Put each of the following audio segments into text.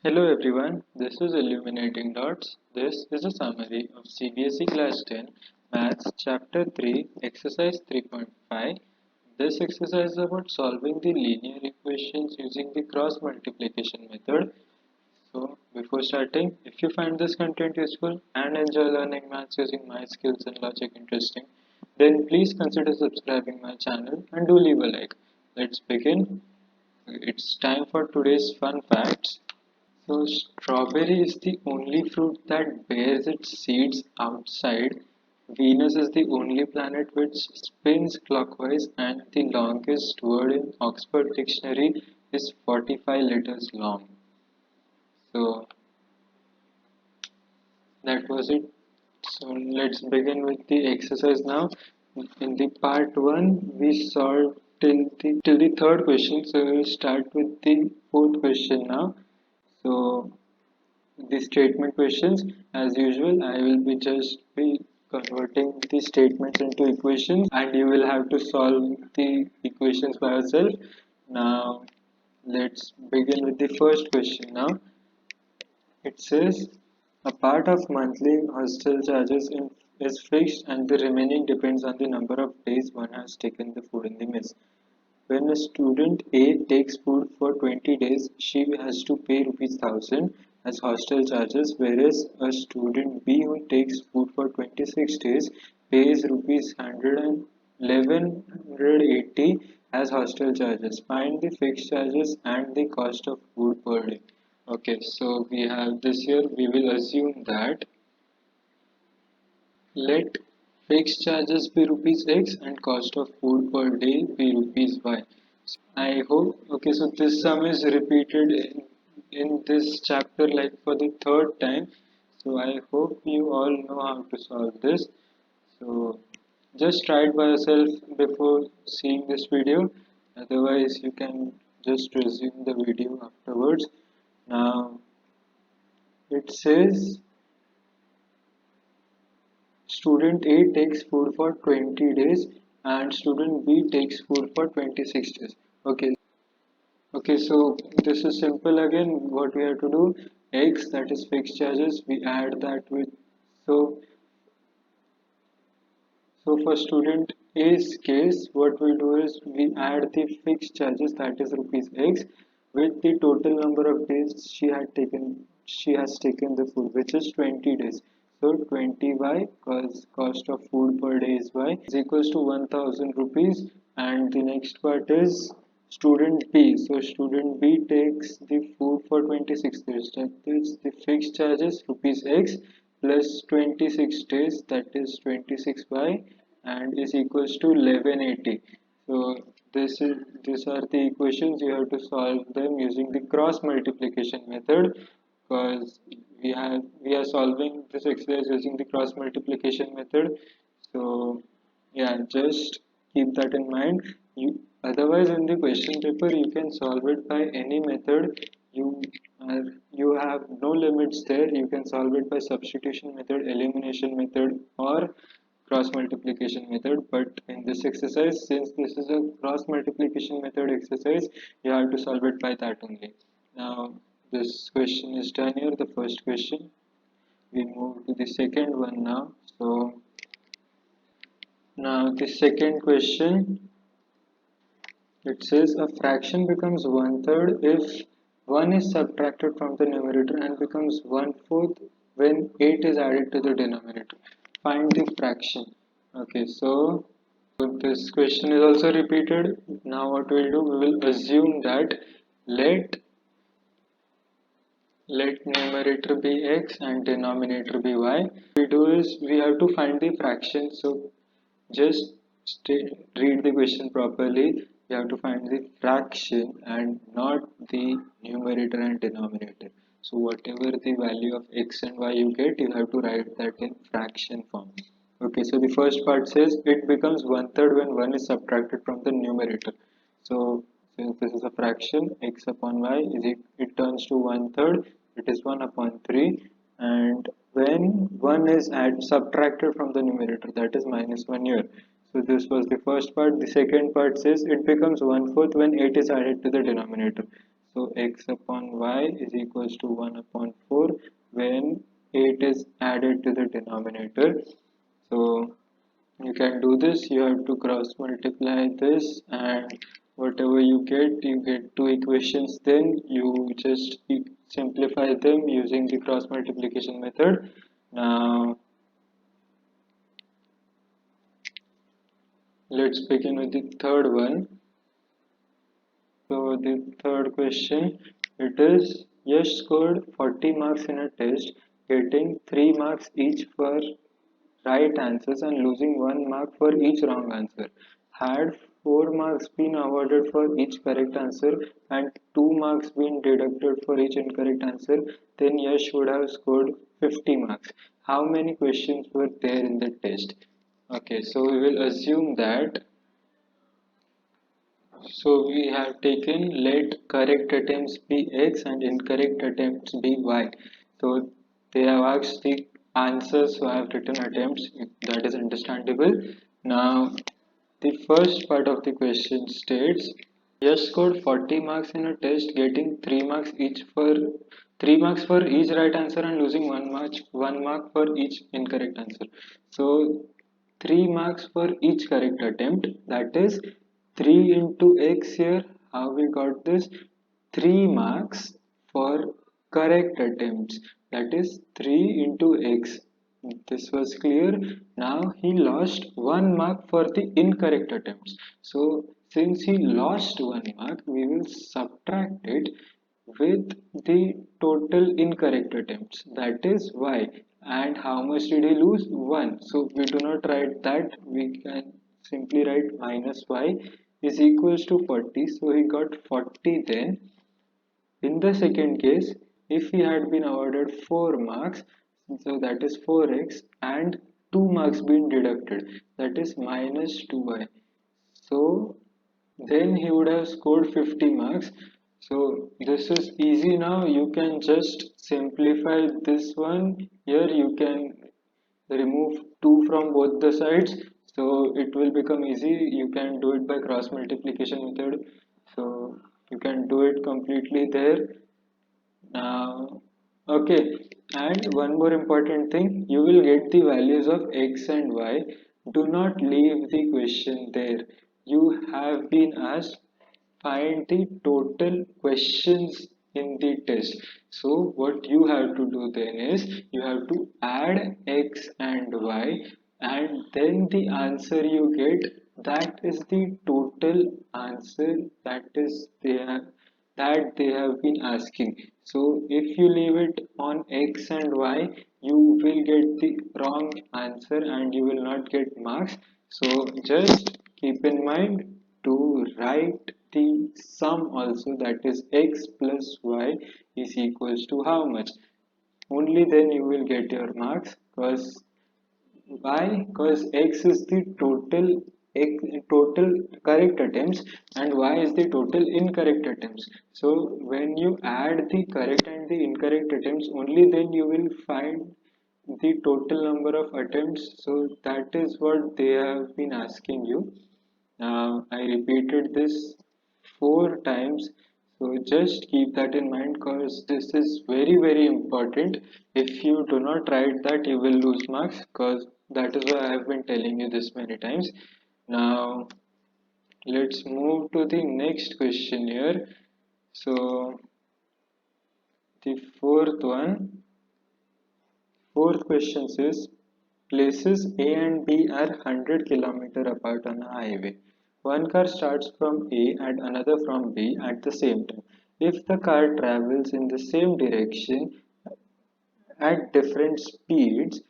Hello everyone, this is Illuminating Dots. This is a summary of CBSE Class 10 Maths Chapter 3 Exercise 3.5. This exercise is about solving the linear equations using the cross multiplication method. So before starting, if you find this content useful and enjoy learning maths using my skills and logic interesting, then please consider subscribing my channel and do leave a like. Let's begin. It's time for today's fun facts. So, strawberry is the only fruit that bears its seeds outside. Venus is the only planet which spins clockwise, and the longest word in Oxford Dictionary is 45 letters long. So, that was it. So, let's begin with the exercise now. In the part 1, we solved till the third question. So, we'll start with the fourth question now. So, the statement questions, as usual, I will be converting the statements into equations and you will have to solve the equations by yourself. Now let's begin with the first question. Now it says a part of monthly hostel charges is fixed and the remaining depends on the number of days one has taken the food in the mess. When a student A takes food for 20 days, she has to pay rupees 1000 as hostel charges, whereas a student B who takes food for 26 days pays rupees 100 and 1180 as hostel charges. Find the fixed charges and the cost of food per day. Okay, so we have this here. We will assume that let fixed charges be rupees X and cost of food per day be rupees Y. I hope, okay, so this sum is repeated in this chapter like for the third time. So I hope you all know how to solve this. So just try it by yourself before seeing this video. Otherwise, you can just resume the video afterwards. Now it says student A takes food for 20 days and student B takes food for 26 days. Okay, so this is simple again. What we have to do, X, that is fixed charges, we add that with, so so for student A's case, what we do is we add the fixed charges, that is rupees X, with the total number of days she has taken the food, which is 20 days. So 20y, cause cost of food per day is y, is equals to 1000 rupees. And the next part is student B. So student B takes the food for 26 days. That is the fixed charges rupees X plus 26 days, that is 26y, and is equals to 1180. So these are the equations. You have to solve them using the cross multiplication method, because we are solving this exercise using the cross multiplication method. So yeah, just keep that in mind. You otherwise in the question paper you can solve it by any method. You have no limits there. You can solve it by substitution method, elimination method, or cross multiplication method. But in this exercise, since this is a cross multiplication method exercise, you have to solve it by that only. Now this question is done here, the first question. We move to the second one now. So now the second question, it says a fraction becomes one third if 1 is subtracted from the numerator and becomes one fourth when 8 is added to the denominator. Find the fraction. Okay, so this question is also repeated. Now what we'll do, we will assume that let let numerator be x and denominator be y. What we do is we have to find the fraction. So just read the question properly. You have to find the fraction and not the numerator and denominator. So whatever the value of x and y you get, you have to write that in fraction form. Okay, so the first part says it becomes one third when 1 is subtracted from the numerator. So since this is a fraction, x upon y it turns to one third, it is 1 upon 3. And when 1 is subtracted from the numerator, that is minus 1 here. So this was the first part. The second part says it becomes one fourth when 8 is added to the denominator. So x upon y is equals to 1 upon 4 when 8 is added to the denominator. So you can do this. You have to cross multiply this, and whatever you get two equations. Then you just simplify them using the cross multiplication method. Now let's begin with the third one. So the third question, it is Yash scored 40 marks in a test, getting 3 marks each for right answers and losing 1 mark for each wrong answer. Had 4 marks been awarded for each correct answer and 2 marks been deducted for each incorrect answer, then Yash would have scored 50 marks. How many questions were there in the test? Okay, so we will assume that. So we have taken let correct attempts be x and incorrect attempts be y. So they have asked the answers, so I have written attempts. That is understandable. Now the first part of the question states Yash scored 40 marks in a test, getting 3 marks for each right answer and losing 1 mark for each incorrect answer. So 3 marks for each correct attempt, that is 3 into x here. How we got this? 3 marks for correct attempts, that is 3 into x. This was clear. Now he lost 1 mark for the incorrect attempts. So since he lost 1 mark, we will subtract it with the total incorrect attempts, that is y. And how much did he lose? 1. So we do not write that, we can simply write minus y is equals to 40. So he got 40 then. In the second case, if he had been awarded 4 marks, so that is 4x, and 2 marks been deducted, that is minus 2y. So then he would have scored 50 marks. So this is easy now. You can just simplify this one. Here you can remove 2 from both the sides. So it will become easy. You can do it by cross multiplication method. So you can do it completely there. Okay, and one more important thing, you will get the values of x and y. Do not leave the question there. You have been asked find the total questions in the test. So what you have to do then is you have to add x and y, and then the answer you get, that is the total answer that they have been asking. So if you leave it on x and y, you will get the wrong answer and you will not get marks. So just keep in mind to write the sum also, that is x plus y is equals to how much. Only then you will get your marks. Because why? Because x is the total correct attempts and y is the total incorrect attempts. So when you add the correct and the incorrect attempts, only then you will find the total number of attempts. So that is what they have been asking you. I repeated this 4 times. So just keep that in mind because this is very important. If you do not write that, you will lose marks, because that is why I have been telling you this many times. Now let's move to the next question here. So the fourth question says places A and B are 100 km apart on a highway. One car starts from A and another from B at the same time. If the car travels in the same direction at different speeds,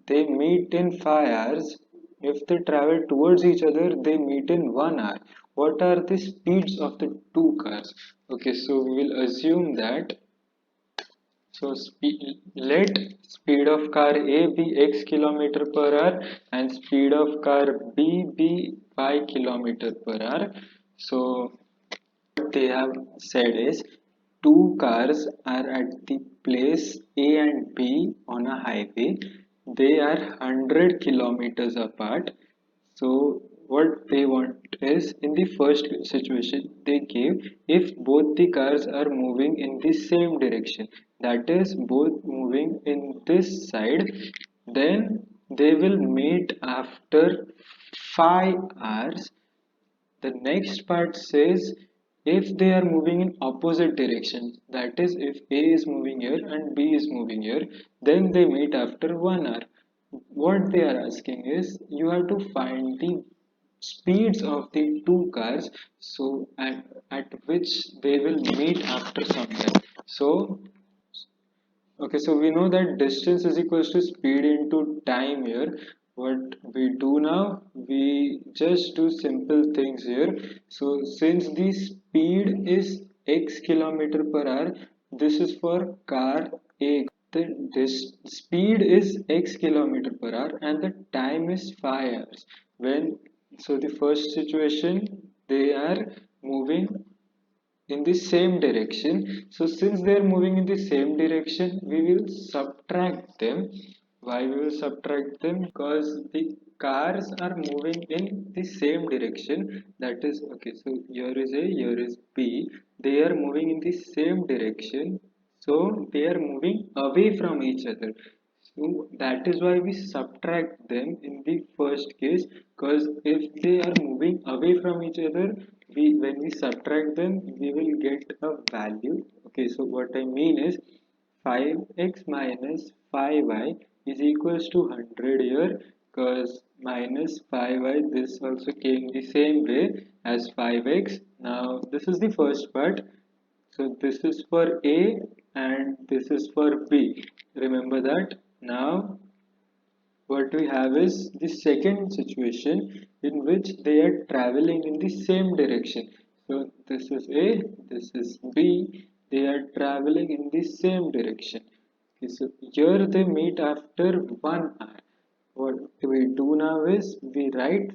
they meet in 5 hours. If they travel towards each other, they meet in 1 hour. What are the speeds of the two cars? Okay, so we will assume that. So let speed of car A be x kilometer per hour and speed of car B be y kilometer per hour. So what they have said is two cars are at the place A and B on a highway. They are 100 kilometers apart. So what they want is, in the first situation they gave, if both the cars are moving in the same direction, that is both moving in this side, then they will meet after 5 hours. The next part says if they are moving in opposite directions, that is if A is moving here and B is moving here, then they meet after 1 hour. What they are asking is you have to find the speeds of the two cars, so at which they will meet after some time. So okay, so we know that distance is equals to speed into time here. What we do now, we just do simple things here. So since the speed is x kilometer per hour, this is for car A. This speed is x kilometer per hour and the time is 5 hours. When so the first situation they are moving in the same direction. So since they are moving in the same direction, we will subtract them. Why we will subtract them? Because the cars are moving in the same direction. That is okay, so here is A, here is B. They are moving in the same direction, so they are moving away from each other. So that is why we subtract them in the first case, because if they are moving away from each other, we when we subtract them, we will get a value. Okay, so what I mean is 5x minus 5y is equals to 100 here, because minus 5y, this also came the same way as 5x. Now this is the first part, so this is for A and this is for B. Remember that. Now what we have is the second situation in which they are traveling in the same direction. So this is A, this is B. They are traveling in the same direction. Okay, so here they meet after 1 hour. What we do now is we write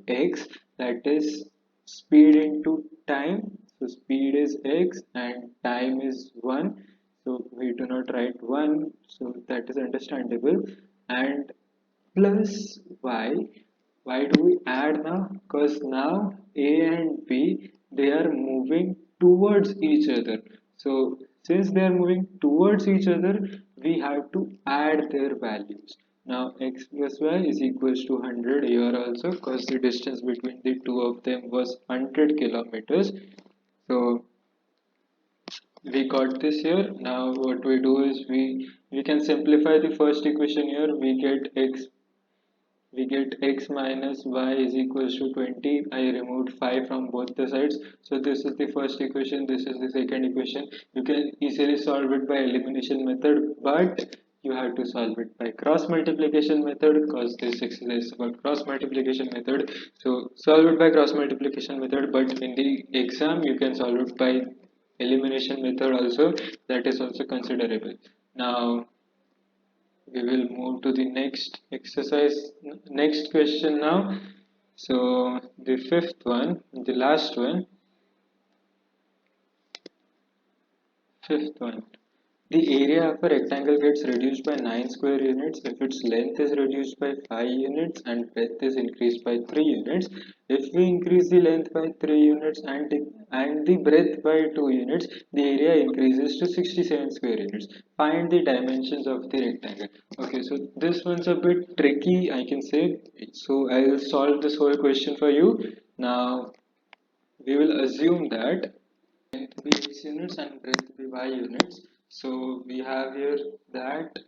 x, that is speed into time. So speed is x and time is 1, so we do not write 1, so that is understandable. And plus y. Why do we add now? Because now A and B, they are moving towards each other. So since they are moving towards each other, we have to add their values. Now x plus y is equals to 100 here also, because the distance between the two of them was 100 kilometers. So we got this here. Now what we do is we can simplify the first equation here. We get x minus y is equals to 20. I removed 5 from both the sides. So this is the first equation, this is the second equation. You can easily solve it by elimination method, but you have to solve it by cross multiplication method, because this exercise is about cross multiplication method. So solve it by cross multiplication method, but in the exam you can solve it by elimination method also. That is also considerable. Now we will move to the next exercise, next question now. So the fifth one, the last one, fifth one. The area of a rectangle gets reduced by 9 square units if its length is reduced by 5 units and breadth is increased by 3 units. If we increase the length by 3 units and the breadth by 2 units, the area increases to 67 square units. Find the dimensions of the rectangle. Okay, so this one's a bit tricky, I can say. So I'll solve this whole question for you. Now we will assume that length be x units and breadth be y units. So we have here that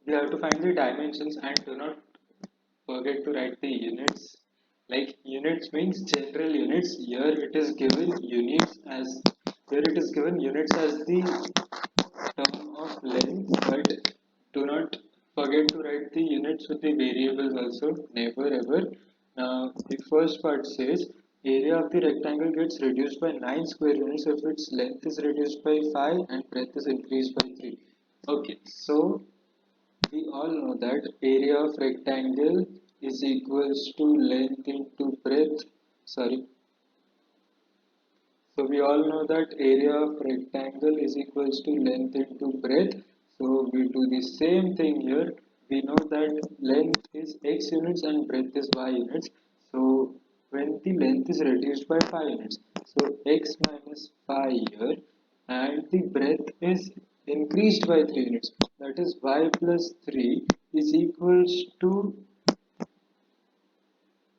we have to find the dimensions, and do not forget to write the units. Like units means general units. Here it is given units as the term of length, but do not forget to write the units with the variables also. Never ever. Now the first part says area of the rectangle gets reduced by 9 square units if its length is reduced by 5 and breadth is increased by 3. Okay, so we all know that area of rectangle is equals to length into breadth. Sorry. So we all know that area of rectangle is equals to length into breadth. So we do the same thing here. we know that length is x units and breadth is y units. So when the length is reduced by 5 units, so x minus 5 here, and the breadth is increased by 3 units, that is y plus 3 is equals to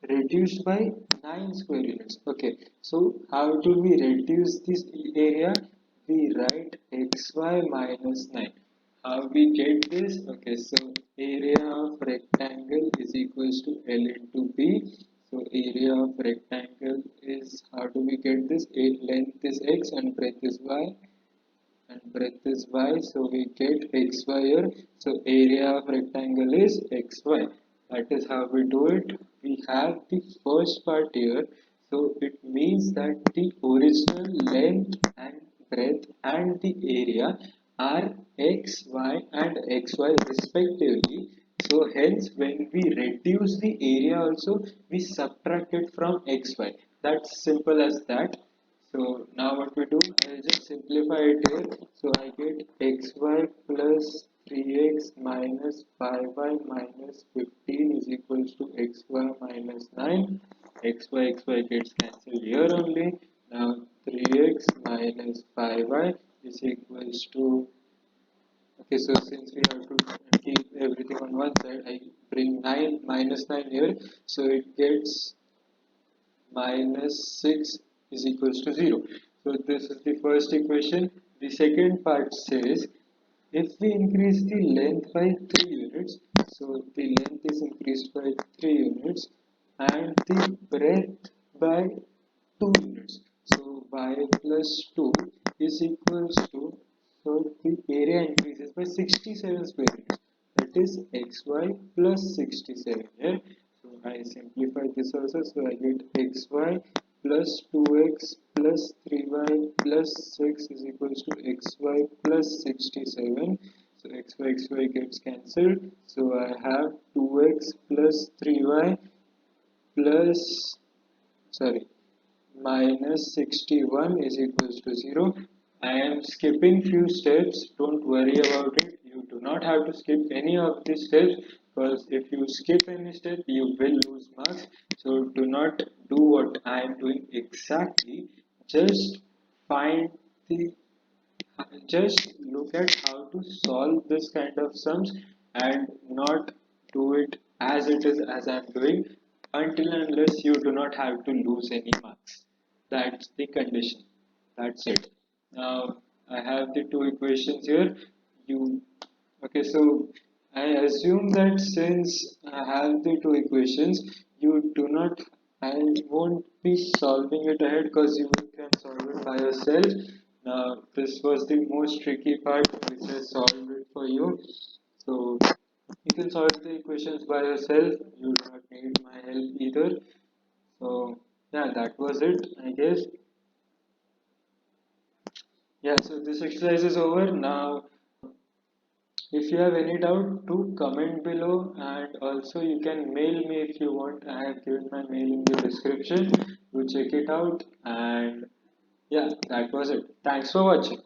reduced by 9 square units. Okay, so how do we reduce this area? We write xy minus 9. How we get this? Okay, so area of rectangle is equals to L into B. So area of rectangle is, how do we get this? Length is x and breadth is y, and breadth is y, so we get xy here. So area of rectangle is xy. That is how we do it. We have the first part here, so it means that the original length and breadth and the area are xy and xy respectively. So hence when we reduce the area also, we subtract it from xy. That's simple as that. So now what we do, I'll just simplify it here. So I get xy plus 3x minus 5y minus 15 is equals to xy minus 9. Xy gets cancelled here only. Now 3x minus 5y is equals to, okay, so since we have to keep everything on one side, I bring 9 minus 9 here. So it gets minus 6 is equals to 0. So this is the first equation. The second part says if we increase the length by 3 units, so the length is increased by 3 units and the breadth by 2 units. So y plus 2 is equals to, so the area increases by 67 square units. That is xy plus 67 here. So I simplify this also. So I get xy plus 2x plus 3y plus 6 is equals to xy plus 67. So xy gets cancelled. So I have 2x plus 3y plus, sorry, minus 61 is equals to 0. I am skipping few steps, don't worry about it. You do not have to skip any of these steps, because if you skip any step you will lose marks. So do not do what I am doing exactly. Just find the, just look at how to solve this kind of sums and not do it as it is as I am doing, until and unless you do not have to lose any marks. That's the condition. That's it. Now I have the two equations here. You, okay, so I assume that since I have the two equations, you do not, I won't be solving it ahead because you can solve it by yourself. Now, this was the most tricky part which I solved it for you. So, you can solve the equations by yourself. You do not need my help either. So, yeah, that was it, I guess. Yeah, so this exercise is over. Now, if you have any doubt, do comment below, and also you can mail me if you want. I have given my mail in the description. Do check it out, and yeah, that was it. Thanks for watching.